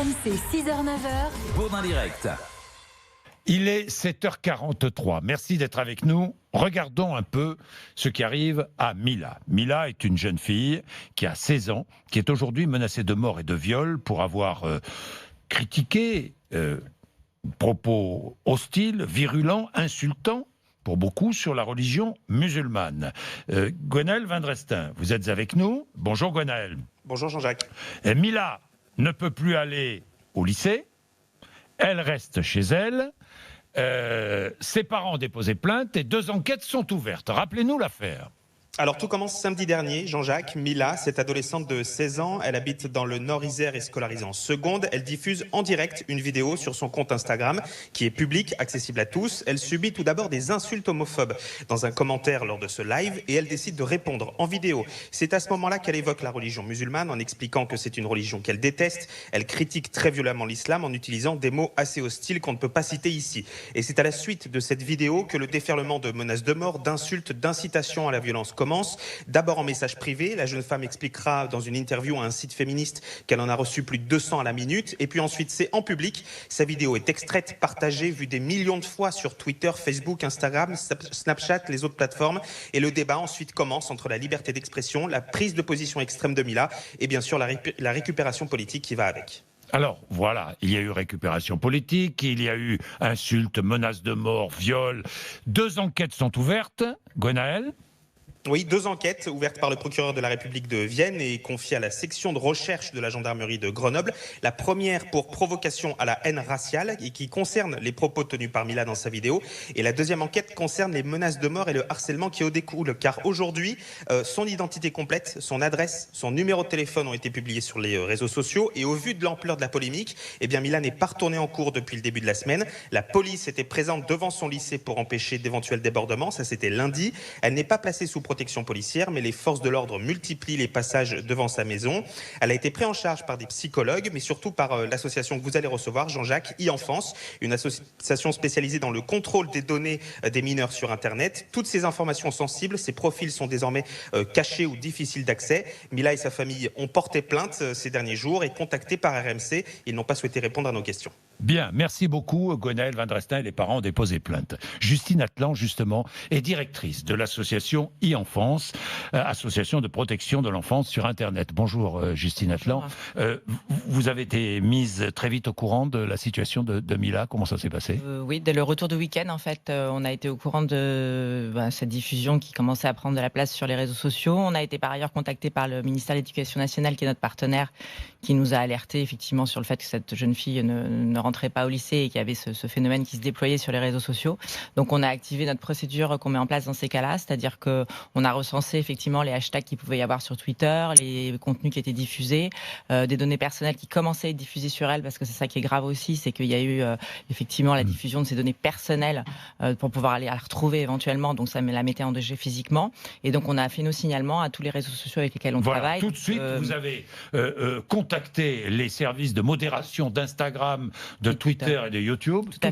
RMC 6h-9h. Bourdin Direct. Il est 7h43. Merci d'être avec nous. Regardons un peu ce qui arrive à Mila. Mila est une jeune fille qui a 16 ans, qui est aujourd'hui menacée de mort et de viol pour avoir critiqué propos hostiles, virulents, insultants pour beaucoup sur la religion musulmane. Gwenaëlle Vindrestin, vous êtes avec nous. Bonjour Gwenaëlle. Bonjour Jean-Jacques. Mila ne peut plus aller au lycée. Elle reste chez elle. Ses parents ont déposé plainte et 2 enquêtes sont ouvertes. Rappelez-nous l'affaire. Alors tout commence samedi dernier, Jean-Jacques. Mila, cette adolescente de 16 ans, elle habite dans le Nord-Isère et scolarisée en seconde. Elle diffuse en direct une vidéo sur son compte Instagram qui est public, accessible à tous. Elle subit tout d'abord des insultes homophobes dans un commentaire lors de ce live et elle décide de répondre en vidéo. C'est à ce moment-là qu'elle évoque la religion musulmane en expliquant que c'est une religion qu'elle déteste. Elle critique très violemment l'islam en utilisant des mots assez hostiles qu'on ne peut pas citer ici. Et c'est à la suite de cette vidéo que le déferlement de menaces de mort, d'insultes, d'incitation à la violence commence. D'abord en message privé, la jeune femme expliquera dans une interview à un site féministe qu'elle en a reçu plus de 200 à la minute. Et puis ensuite, c'est en public. Sa vidéo est extraite, partagée, vue des millions de fois sur Twitter, Facebook, Instagram, Snapchat, les autres plateformes. Et le débat ensuite commence entre la liberté d'expression, la prise de position extrême de Mila et bien sûr la récupération politique qui va avec. Alors voilà, il y a eu récupération politique, il y a eu insultes, menaces de mort, viol. 2 enquêtes sont ouvertes. Gwenaëlle ? Oui, 2 enquêtes ouvertes par le procureur de la République de Vienne et confiées à la section de recherche de la gendarmerie de Grenoble. La première pour provocation à la haine raciale et qui concerne les propos tenus par Mila dans sa vidéo. Et la deuxième enquête concerne les menaces de mort et le harcèlement qui en découle. Car aujourd'hui, son identité complète, son adresse, son numéro de téléphone ont été publiés sur les réseaux sociaux. Et au vu de l'ampleur de la polémique, eh bien Mila n'est pas retournée en cours depuis le début de la semaine. La police était présente devant son lycée pour empêcher d'éventuels débordements. Ça, c'était lundi. Elle n'est pas placée sous protection policière, mais les forces de l'ordre multiplient les passages devant sa maison. Elle a été prise en charge par des psychologues, mais surtout par l'association que vous allez recevoir, Jean-Jacques, e-Enfance, une association spécialisée dans le contrôle des données des mineurs sur Internet. Toutes ces informations sensibles, ces profils sont désormais cachés ou difficiles d'accès. Mila et sa famille ont porté plainte ces derniers jours et contactés par RMC. Ils n'ont pas souhaité répondre à nos questions. Bien, merci beaucoup Gwenaëlle Vindrestin et les parents ont déposé plainte. Justine Atlan, justement, est directrice de l'association e-Enfance, association de protection de l'enfance sur Internet. Bonjour Justine Atlan. Vous avez été mise très vite au courant de la situation de Mila. Comment ça s'est passé ? Oui, dès le retour du week-end, en fait, on a été au courant de cette diffusion qui commençait à prendre de la place sur les réseaux sociaux. On a été par ailleurs contacté par le ministère de l'Éducation nationale, qui est notre partenaire, qui nous a alerté effectivement sur le fait que cette jeune fille ne rentrait pas au lycée et qu'il y avait ce phénomène qui se déployait sur les réseaux sociaux. Donc on a activé notre procédure qu'on met en place dans ces cas-là, c'est-à-dire qu'on a recensé effectivement les hashtags qu'il pouvait y avoir sur Twitter, les contenus qui étaient diffusés, des données personnelles qui commençaient à être diffusées sur elle, parce que c'est ça qui est grave aussi, c'est qu'il y a eu effectivement la diffusion de ces données personnelles pour pouvoir aller la retrouver éventuellement, donc ça la mettait en danger physiquement. Et donc on a fait nos signalements à tous les réseaux sociaux avec lesquels on travaille. Tout de suite, vous avez contacté les services de modération d'Instagram, de Twitter et de YouTube. Tout à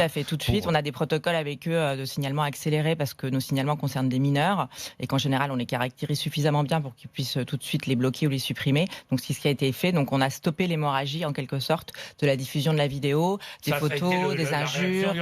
fait. Tout de suite. On a des protocoles avec eux de signalement accéléré parce que nos signalements concernent des mineurs et qu'en général on les caractérise suffisamment bien pour qu'ils puissent tout de suite les bloquer ou les supprimer. Donc c'est ce qui a été fait. Donc on a stoppé l'hémorragie en quelque sorte de la diffusion de la vidéo, des photos, des injures,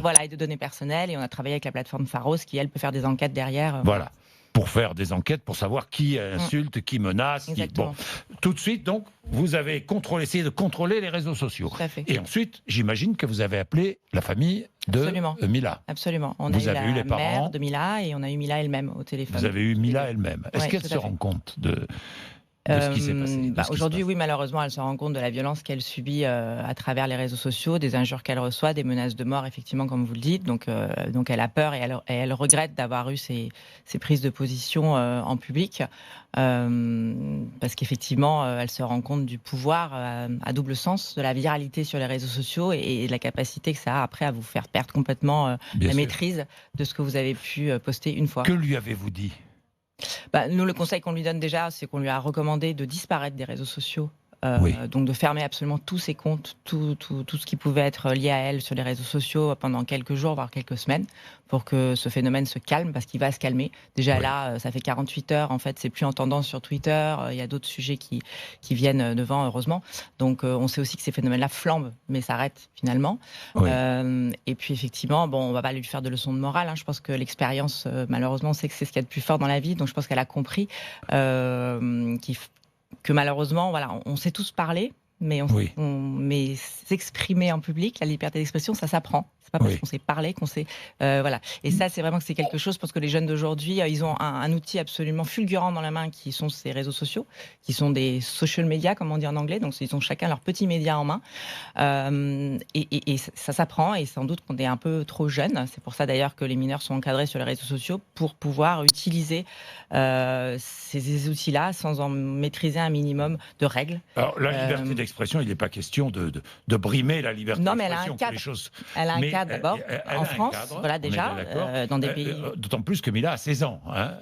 voilà, et de données personnelles. Et on a travaillé avec la plateforme Pharos qui elle peut faire des enquêtes derrière. Voilà. Pour faire des enquêtes, pour savoir qui insulte, qui menace. Exactement. Bon. Tout de suite, donc, vous avez essayé de contrôler les réseaux sociaux. Tout à fait. Et ensuite, j'imagine que vous avez appelé la famille de Mila. Absolument. Vous avez eu les parents mère de Mila et on a eu Mila elle-même au téléphone. Vous avez eu Mila elle-même. Est-ce qu'elle se rend compte de ce qui s'est passé Aujourd'hui, oui, malheureusement, elle se rend compte de la violence qu'elle subit à travers les réseaux sociaux, des injures qu'elle reçoit, des menaces de mort, effectivement, comme vous le dites. Donc elle a peur et elle regrette d'avoir eu ces prises de position en public, parce qu'effectivement, elle se rend compte du pouvoir à double sens de la viralité sur les réseaux sociaux et de la capacité que ça a après à vous faire perdre complètement la maîtrise de ce que vous avez pu poster une fois. Que lui avez-vous dit ? Nous, le conseil qu'on lui donne déjà, c'est qu'on lui a recommandé de disparaître des réseaux sociaux donc de fermer absolument tous ses comptes, tout ce qui pouvait être lié à elle sur les réseaux sociaux pendant quelques jours, voire quelques semaines, pour que ce phénomène se calme, parce qu'il va se calmer. Déjà là, ça fait 48 heures, en fait, c'est plus en tendance sur Twitter, il y a d'autres sujets qui viennent devant, heureusement. Donc on sait aussi que ces phénomènes-là flambent, mais s'arrêtent finalement. Et puis effectivement, bon, on va pas lui faire de leçons de morale, hein. Je pense que l'expérience, malheureusement, on sait que c'est ce qu'il y a de plus fort dans la vie, donc je pense qu'elle a compris que malheureusement, voilà, on sait tous parler, mais mais s'exprimer en public, la liberté d'expression, ça s'apprend. C'est pas parce qu'on sait parler qu'on sait, voilà. Et ça, c'est vraiment que c'est quelque chose, parce que les jeunes d'aujourd'hui, ils ont un outil absolument fulgurant dans la main, qui sont ces réseaux sociaux, qui sont des social media, comme on dit en anglais. Donc, ils ont chacun leur petit média en main, et ça s'apprend. Et sans doute qu'on est un peu trop jeune. C'est pour ça d'ailleurs que les mineurs sont encadrés sur les réseaux sociaux, pour pouvoir utiliser ces outils-là sans en maîtriser un minimum de règles. Alors, la liberté d'expression, il n'est pas question de brimer la liberté d'expression. Non, mais elle a un cadre. Elle a un cadre d'abord, en France, voilà, déjà, dans des pays... D'autant plus que Mila a 16 ans, hein,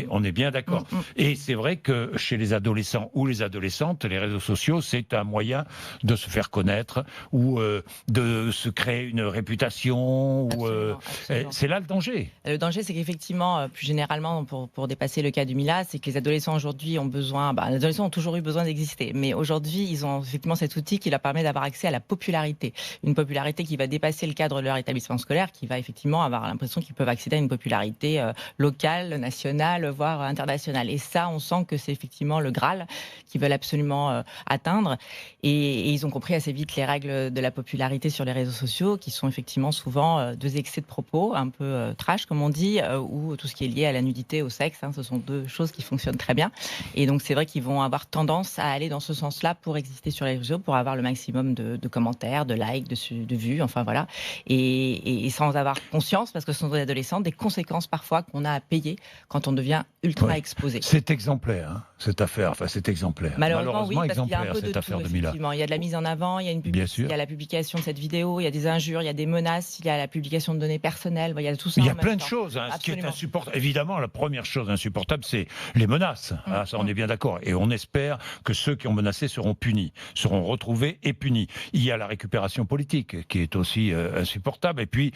on est bien d'accord. Et c'est vrai que chez les adolescents ou les adolescentes, les réseaux sociaux, c'est un moyen de se faire connaître, ou de se créer une réputation. Absolument. C'est là le danger. Le danger, c'est qu'effectivement, plus généralement, pour dépasser le cas du Mila, c'est que les adolescents aujourd'hui ont besoin... les adolescents ont toujours eu besoin d'exister, mais aujourd'hui, ils ont effectivement cet outil qui leur permet d'avoir accès à la popularité. Une popularité qui va dépasser le cadre de leur établissement scolaire, qui va effectivement avoir l'impression qu'ils peuvent accéder à une popularité locale, nationale, voire internationale. Et ça, on sent que c'est effectivement le Graal qu'ils veulent absolument atteindre. Et ils ont compris assez vite les règles de la popularité sur les réseaux sociaux, qui sont effectivement souvent deux excès de propos, un peu trash, comme on dit, ou tout ce qui est lié à la nudité, au sexe. Ce sont deux choses qui fonctionnent très bien. Et donc, c'est vrai qu'ils vont avoir tendance à aller dans ce sens-là pour exister sur les réseaux, pour avoir le maximum de commentaires, de likes, de vues, enfin voilà. Et sans avoir conscience, parce que ce sont des adolescents, des conséquences parfois qu'on a à payer quand on devient ultra exposé. C'est exemplaire, hein, cette affaire. Enfin, c'est exemplaire. Malheureusement, oui, parce qu'il y a un exemplaire, peu de cette affaire tout, de Mila. effectivement. Il y a de la mise en avant, il y a il y a la publication de cette vidéo, il y a des injures, il y a des menaces, il y a la publication de données personnelles, il y a tout ça. Il y a plein de choses. Ce qui est insupportable. Évidemment, la première chose insupportable, c'est les menaces. Ça, on est bien d'accord. Et on espère que ceux qui ont menacé seront punis, seront retrouvés et punis. Il y a la récupération politique, qui est aussi insupportable. Et puis,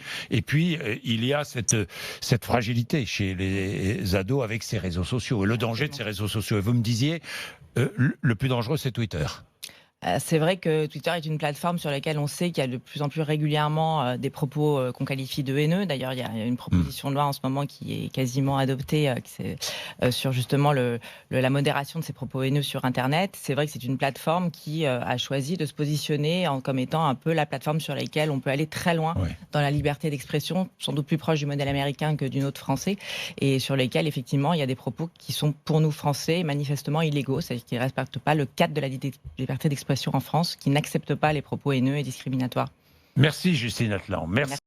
il y a cette fragilité chez les ados avec ces réseaux sociaux. Et le danger de ces réseaux sociaux. Et vous me disiez, le plus dangereux, c'est Twitter. C'est vrai que Twitter est une plateforme sur laquelle on sait qu'il y a de plus en plus régulièrement des propos qu'on qualifie de haineux. D'ailleurs, il y a une proposition de loi en ce moment qui est quasiment adoptée sur justement la modération de ces propos haineux sur Internet. C'est vrai que c'est une plateforme qui a choisi de se positionner comme étant un peu la plateforme sur laquelle on peut aller très loin dans la liberté d'expression, sans doute plus proche du modèle américain que du nôtre français, et sur lesquels effectivement il y a des propos qui sont pour nous français manifestement illégaux, c'est-à-dire qui ne respectent pas le cadre de la liberté d'expression en France, qui n'accepte pas les propos haineux et discriminatoires. Merci Justine Atlan. Merci.